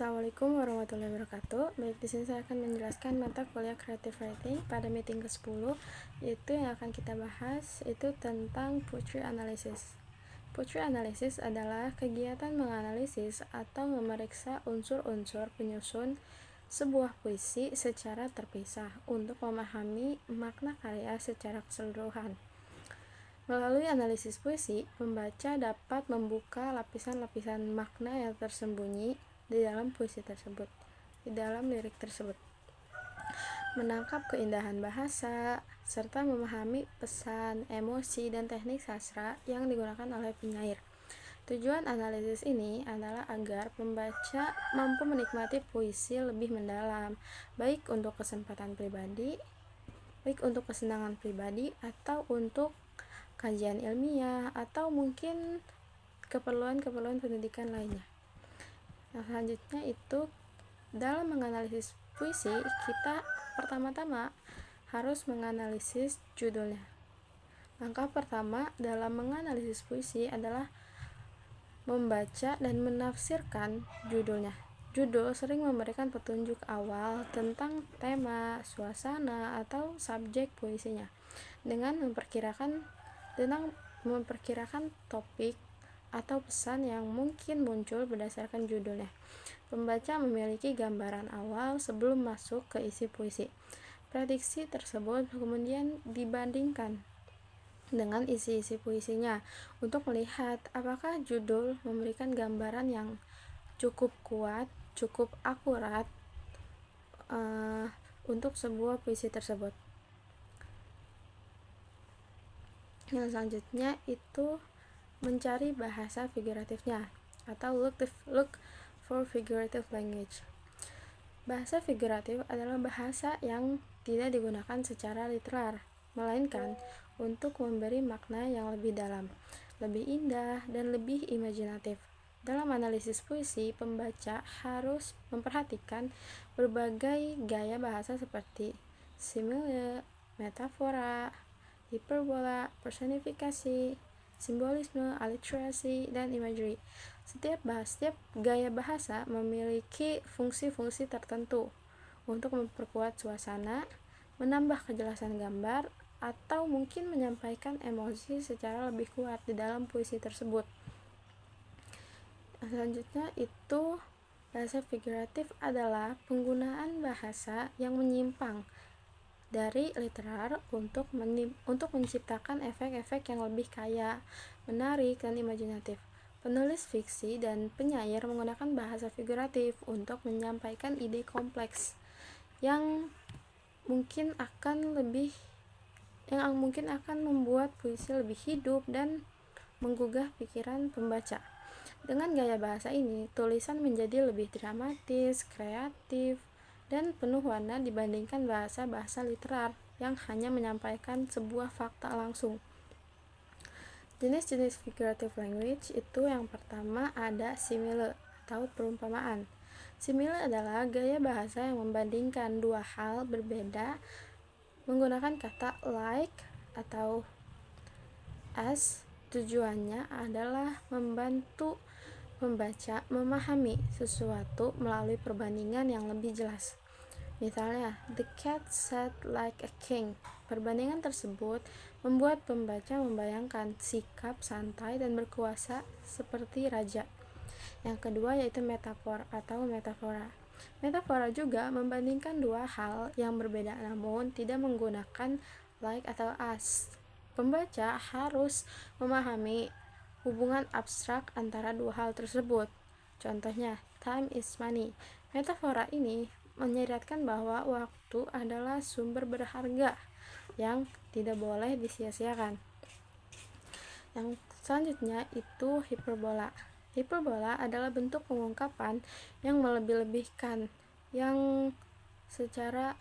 Assalamualaikum warahmatullahi wabarakatuh. Baik, di sini saya akan menjelaskan mata kuliah Creative Writing pada meeting ke-10, yaitu yang akan kita bahas itu tentang poetry analysis. Poetry analysis adalah kegiatan menganalisis atau memeriksa unsur-unsur penyusun sebuah puisi secara terpisah untuk memahami makna karya secara keseluruhan. Melalui analisis puisi, pembaca dapat membuka lapisan-lapisan makna yang tersembunyi di dalam puisi tersebut, di dalam lirik tersebut, menangkap keindahan bahasa, serta memahami pesan, emosi, dan teknik sastra yang digunakan oleh penyair. Tujuan analisis ini adalah agar pembaca mampu menikmati puisi lebih mendalam, baik untuk kesenangan pribadi atau untuk kajian ilmiah atau mungkin keperluan pendidikan lainnya. Nah, selanjutnya itu dalam menganalisis puisi, kita pertama-tama harus menganalisis judulnya. Langkah pertama dalam menganalisis puisi adalah membaca dan menafsirkan judulnya. Judul sering memberikan petunjuk awal tentang tema, suasana, atau subjek puisinya dengan memperkirakan topik atau pesan yang mungkin muncul berdasarkan judulnya. Pembaca memiliki gambaran awal sebelum masuk ke isi puisi. Prediksi tersebut kemudian dibandingkan dengan isi-isi puisinya untuk melihat apakah judul memberikan gambaran yang cukup kuat, cukup akurat untuk sebuah puisi tersebut. Yang selanjutnya itu mencari bahasa figuratifnya atau look for figurative language. Bahasa figuratif adalah bahasa yang tidak digunakan secara literal, melainkan untuk memberi makna yang lebih dalam, lebih indah, dan lebih imajinatif. Dalam analisis puisi, pembaca harus memperhatikan berbagai gaya bahasa seperti simile, metafora, hiperbola, personifikasi, simbolisme, aliterasi, dan imagery. Setiap gaya bahasa memiliki fungsi-fungsi tertentu untuk memperkuat suasana, menambah kejelasan gambar, atau mungkin menyampaikan emosi secara lebih kuat di dalam puisi tersebut. Selanjutnya itu bahasa figuratif adalah penggunaan bahasa yang menyimpang dari literal untuk menciptakan efek-efek yang lebih kaya, menarik, dan imajinatif. Penulis fiksi dan penyair menggunakan bahasa figuratif untuk menyampaikan ide kompleks yang mungkin akan membuat puisi lebih hidup dan menggugah pikiran pembaca. Dengan gaya bahasa ini, tulisan menjadi lebih dramatis, kreatif, dan penuh warna dibandingkan bahasa-bahasa literal yang hanya menyampaikan sebuah fakta langsung. Jenis-jenis figurative language itu yang pertama ada simile atau perumpamaan. Simile adalah gaya bahasa yang membandingkan dua hal berbeda menggunakan kata like atau as. Tujuannya adalah membantu membaca memahami sesuatu melalui perbandingan yang lebih jelas. Misalnya, the cat sat like a king. Perbandingan tersebut membuat pembaca membayangkan sikap santai dan berkuasa seperti raja. Yang kedua yaitu metafor atau metafora. Metafora juga membandingkan dua hal yang berbeda namun tidak menggunakan like atau as. Pembaca harus memahami hubungan abstrak antara dua hal tersebut. Contohnya, time is money. Metafora ini menyiratkan bahwa waktu adalah sumber berharga yang tidak boleh disia-siakan. Yang selanjutnya itu hiperbola. Hiperbola adalah bentuk pengungkapan yang melebih-lebihkan, yang secara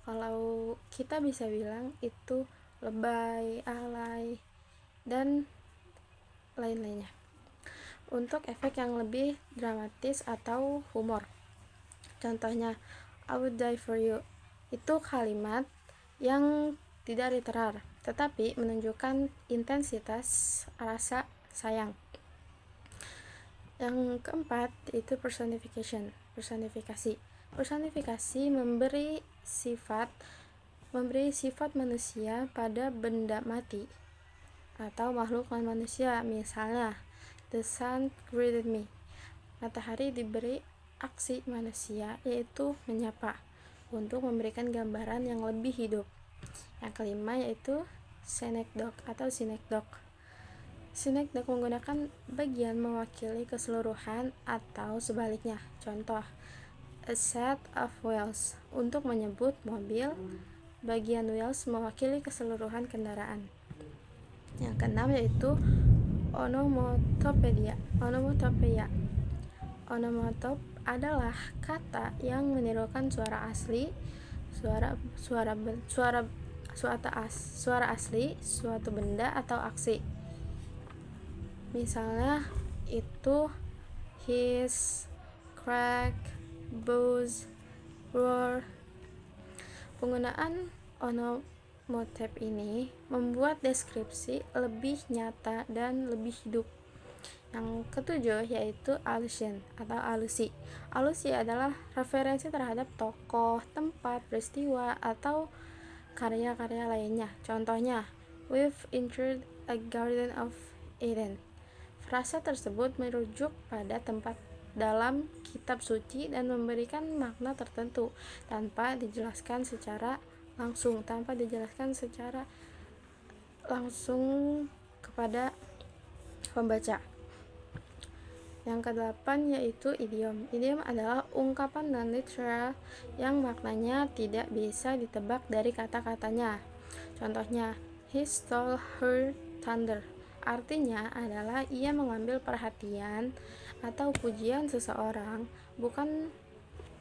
kalau kita bisa bilang itu lebay, alay, dan lain-lainnya untuk efek yang lebih dramatis atau humor. Contohnya, I would die for you. Itu kalimat yang tidak literal, tetapi menunjukkan intensitas rasa sayang. Yang keempat itu personifikasi. Personifikasi memberi sifat manusia pada benda mati atau makhluk non manusia. Misalnya, the sun greeted me. Matahari diberi aksi manusia, yaitu menyapa, untuk memberikan gambaran yang lebih hidup. Yang kelima yaitu synecdoche. Synecdoche menggunakan bagian mewakili keseluruhan atau sebaliknya. Contoh, a set of wheels untuk menyebut mobil, bagian wheels mewakili keseluruhan kendaraan. Yang keenam yaitu onomatopeia. Onomatop adalah kata yang menirukan suara asli, suara asli, suatu benda atau aksi. Misalnya itu hiss, crack, buzz, roar. Penggunaan onomotop ini membuat deskripsi lebih nyata dan lebih hidup. Yang ketujuh yaitu allusion atau alusi. Alusi adalah referensi terhadap tokoh, tempat, peristiwa, atau karya-karya lainnya. Contohnya, we've entered a garden of Eden. Frasa tersebut merujuk pada tempat dalam kitab suci dan memberikan makna tertentu tanpa dijelaskan secara langsung kepada pembaca. Yang kedelapan yaitu idiom. Idiom adalah ungkapan non-literal yang maknanya tidak bisa ditebak dari kata-katanya. Contohnya, he stole her thunder. Artinya adalah ia mengambil perhatian atau pujian seseorang, bukan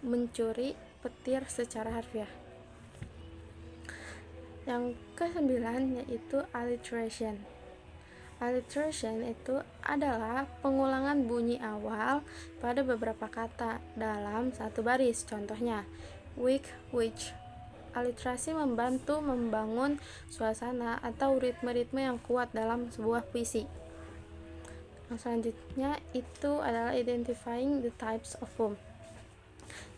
mencuri petir secara harfiah. Yang kesembilan yaitu alliteration. Alliteration itu adalah pengulangan bunyi awal pada beberapa kata dalam satu baris. Contohnya, weak, which. Aliterasi membantu membangun suasana atau ritme-ritme yang kuat dalam sebuah puisi. Yang selanjutnya itu adalah identifying the types of poem.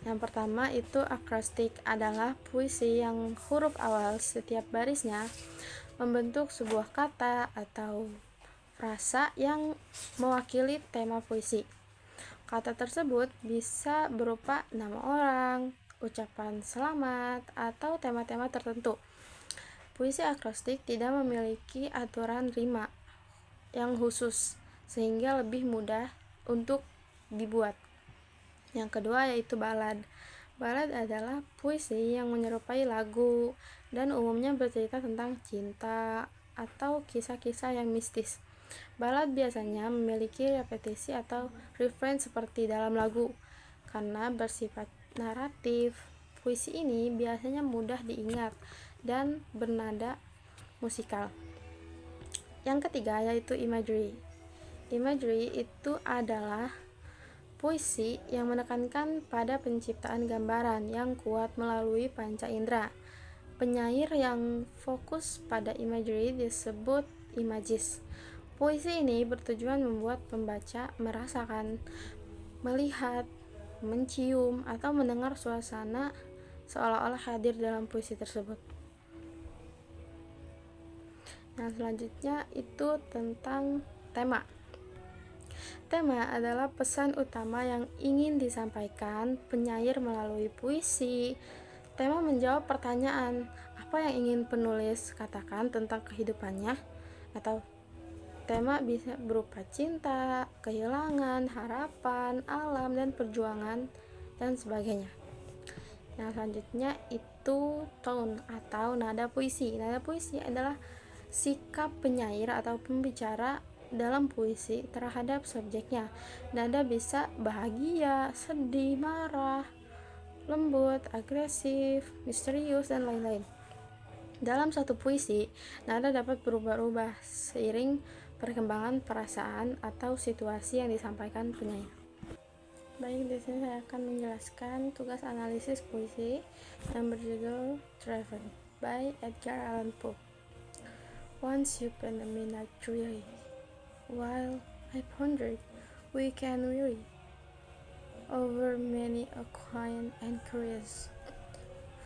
Yang pertama itu acrostic, adalah puisi yang huruf awal setiap barisnya membentuk sebuah kata atau frasa yang mewakili tema puisi. Kata tersebut bisa berupa nama orang, ucapan selamat, atau tema-tema tertentu. Puisi akrostik tidak memiliki aturan rima yang khusus, sehingga lebih mudah untuk dibuat. Yang kedua yaitu balad. Balad adalah puisi yang menyerupai lagu dan umumnya bercerita tentang cinta atau kisah-kisah yang mistis. Balad biasanya memiliki repetisi atau refrain seperti dalam lagu. Karena bersifat naratif, puisi ini biasanya mudah diingat dan bernada musikal. Yang ketiga yaitu imagery. Imagery itu adalah puisi yang menekankan pada penciptaan gambaran yang kuat melalui panca indera. Penyair yang fokus pada imagery disebut imagist. Puisi ini bertujuan membuat pembaca merasakan, melihat, mencium, atau mendengar suasana seolah-olah hadir dalam puisi tersebut. Nah, selanjutnya itu tentang tema. Tema adalah pesan utama yang ingin disampaikan penyair melalui puisi. Tema menjawab pertanyaan, apa yang ingin penulis katakan tentang kehidupannya, atau tema bisa berupa cinta, kehilangan, harapan, alam, dan perjuangan, dan sebagainya. Nah, selanjutnya itu tone atau nada puisi. Nada puisi adalah sikap penyair atau pembicara dalam puisi terhadap subjeknya. Nada bisa bahagia, sedih, marah, lembut, agresif, misterius, dan lain-lain. Dalam satu puisi, nada dapat berubah-ubah seiring perkembangan perasaan atau situasi yang disampaikan penyair. Baik, di sini saya akan menjelaskan tugas analisis puisi yang berjudul Driven by Edgar Allan Poe. Once you spent a midnight dreary, while I pondered weak and weary, over many a quiet and curious,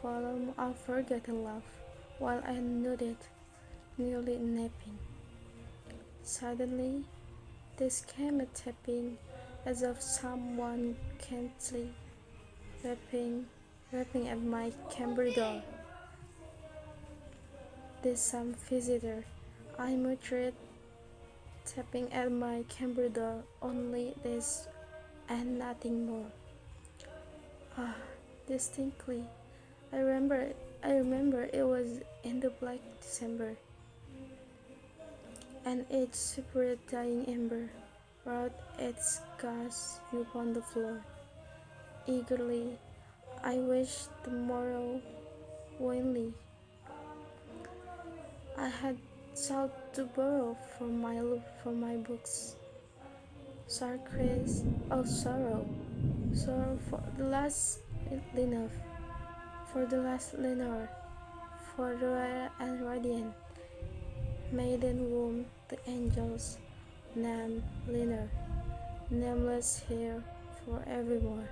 follow of forgotten love, while I nodded, nearly napping. Suddenly, there came a tapping, as of someone gently rapping at my chamber door. There's some visitor, I muttered, tapping at my chamber door. Only this and nothing more. Ah, distinctly, I remember. I remember it was in the black December, and each separate dying ember wrought its gas upon the floor. Eagerly, I wished the morrow vainly. I had sought to borrow from my books. Sarkris of sorrow, sorrow for the last Lenore, for the rare and radiant maiden womb the angels name Lenore, nameless here for evermore.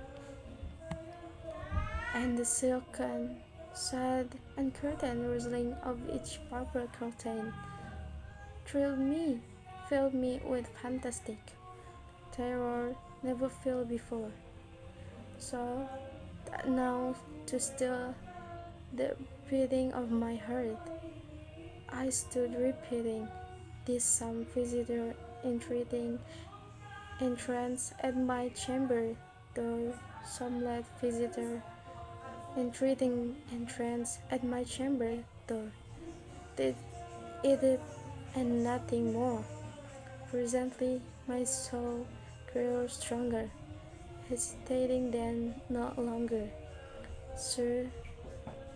And the silken, sad, and curtain rustling of each purple curtain thrilled me, filled me with fantastic terror never felt before. So that now, to still the beating of my heart, I stood repeating this some visitor entreating entrance at my chamber door, some late visitor entreating entrance at my chamber door. Did it and nothing more. Presently my soul grew stronger, hesitating then no longer. Sir,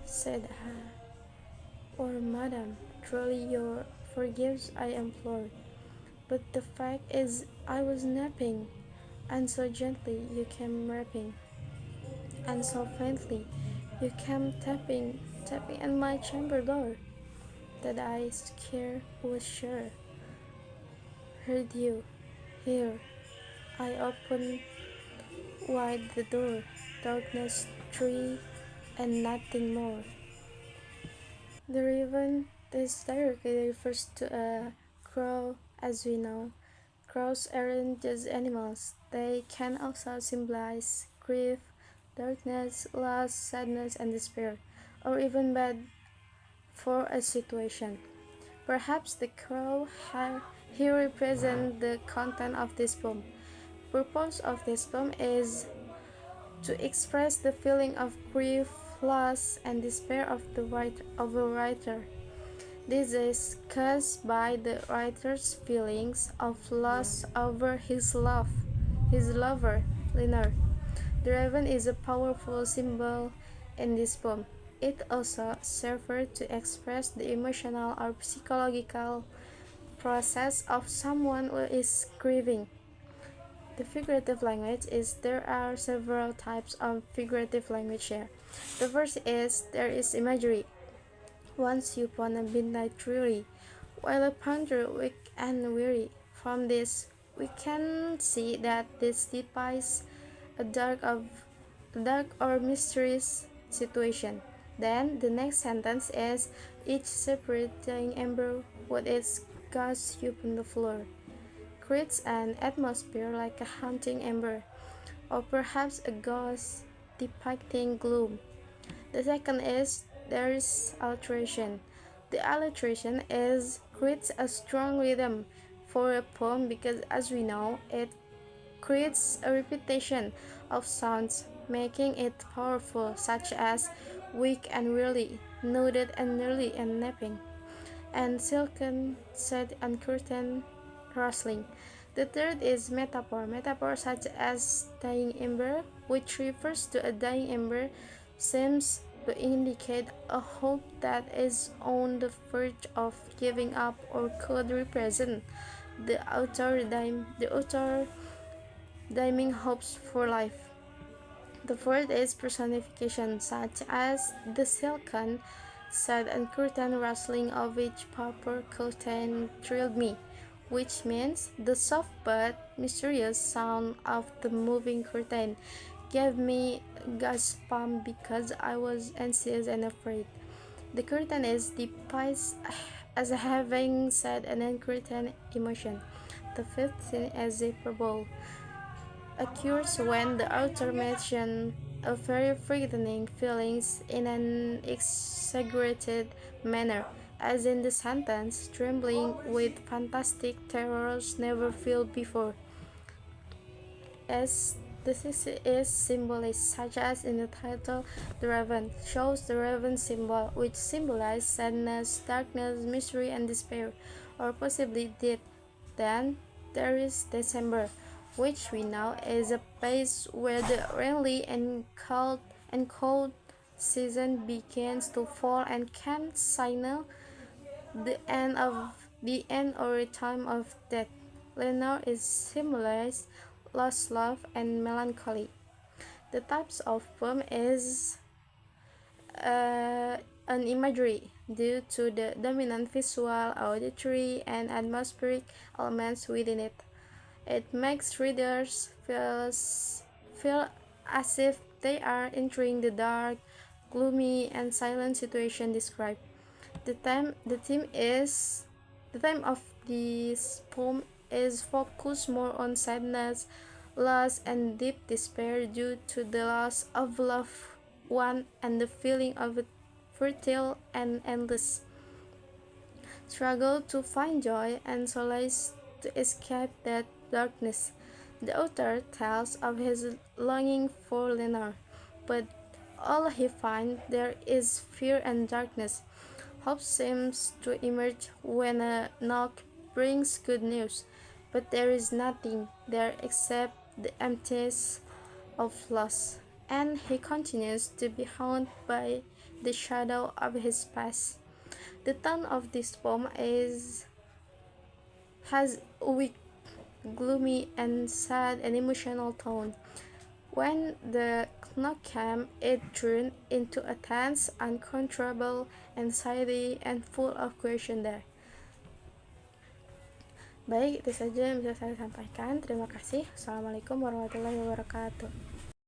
said I, or madam, truly your forgives I implore. But the fact is I was napping, and so gently you came rapping, and so faintly you came tapping at my chamber door, that I scarce was sure heard you. Here I opened wide the door, darkness, tree, and nothing more. The raven is directly refers to a crow, as we know. Crows aren't just animals, they can also symbolize grief, darkness, loss, sadness, and despair, or even bad for a situation. Perhaps the crow here represents the content of this poem. Purpose of this poem is to express the feeling of grief, loss, and despair of a writer. This is caused by the writer's feelings of loss over his lover, Lenore. The raven is a powerful symbol in this poem. It also serves to express the emotional or psychological process of someone who is grieving. The figurative language is there are several types of figurative language here. The first is there is imagery. Once upon a midnight dreary, while a ponder weak and weary. From this we can see that this depicts a dark or mysterious situation. Then the next sentence is each separate dying ember with its gas upon the floor creates an atmosphere like a haunting ember, or perhaps a ghost depicting gloom. The second is there is alteration. The alteration is creates a strong rhythm for a poem because, as we know, it creates a repetition of sounds, making it powerful, such as weak and weary, nodded and nearly and napping, and silken, sad and curtain rustling. The third is metaphor. Metaphor such as dying ember, which refers to a dying ember, seems to indicate a hope that is on the verge of giving up or could represent the author dimming hopes for life. The fourth is personification, such as the silken, sad and curtain rustling of which purple curtain thrilled me, which means the soft but mysterious sound of the moving curtain gave me goosebumps because I was anxious and afraid. The curtain is depicted as having sad and uncurtained emotion. The fifth scene is a parable occurs when the author mentions a very frightening feelings in an exaggerated manner, as in the sentence, trembling with fantastic terrors never felt before. As this is symbolized, such as in the title The Raven, shows the raven symbol, which symbolizes sadness, darkness, misery, and despair, or possibly death. Then there is December, which we know is a place where the rainy and cold season begins to fall and can signal the end or a time of death. Lenore is symbolized lost love and melancholy. The types of poem is uh, an imagery due to the dominant visual, auditory, and atmospheric elements within it. It makes readers feel as if they are entering the dark, gloomy, and silent situation described. The theme of this poem is focused more on sadness, loss, and deep despair due to the loss of loved one and the feeling of a fertile and endless struggle to find joy and solace to escape that darkness. The author tells of his longing for Lenore, but all he finds there is fear and darkness. Hope seems to emerge when a knock brings good news, but there is nothing there except the emptiness of loss, and he continues to be haunted by the shadow of his past. The tone of this poem has a weak, gloomy, and sad and emotional tone. When the knock came, it turned into a tense, uncontrollable anxiety and full of question there. Baik, itu saja yang bisa saya sampaikan. Terima kasih. Assalamualaikum warahmatullahi wabarakatuh.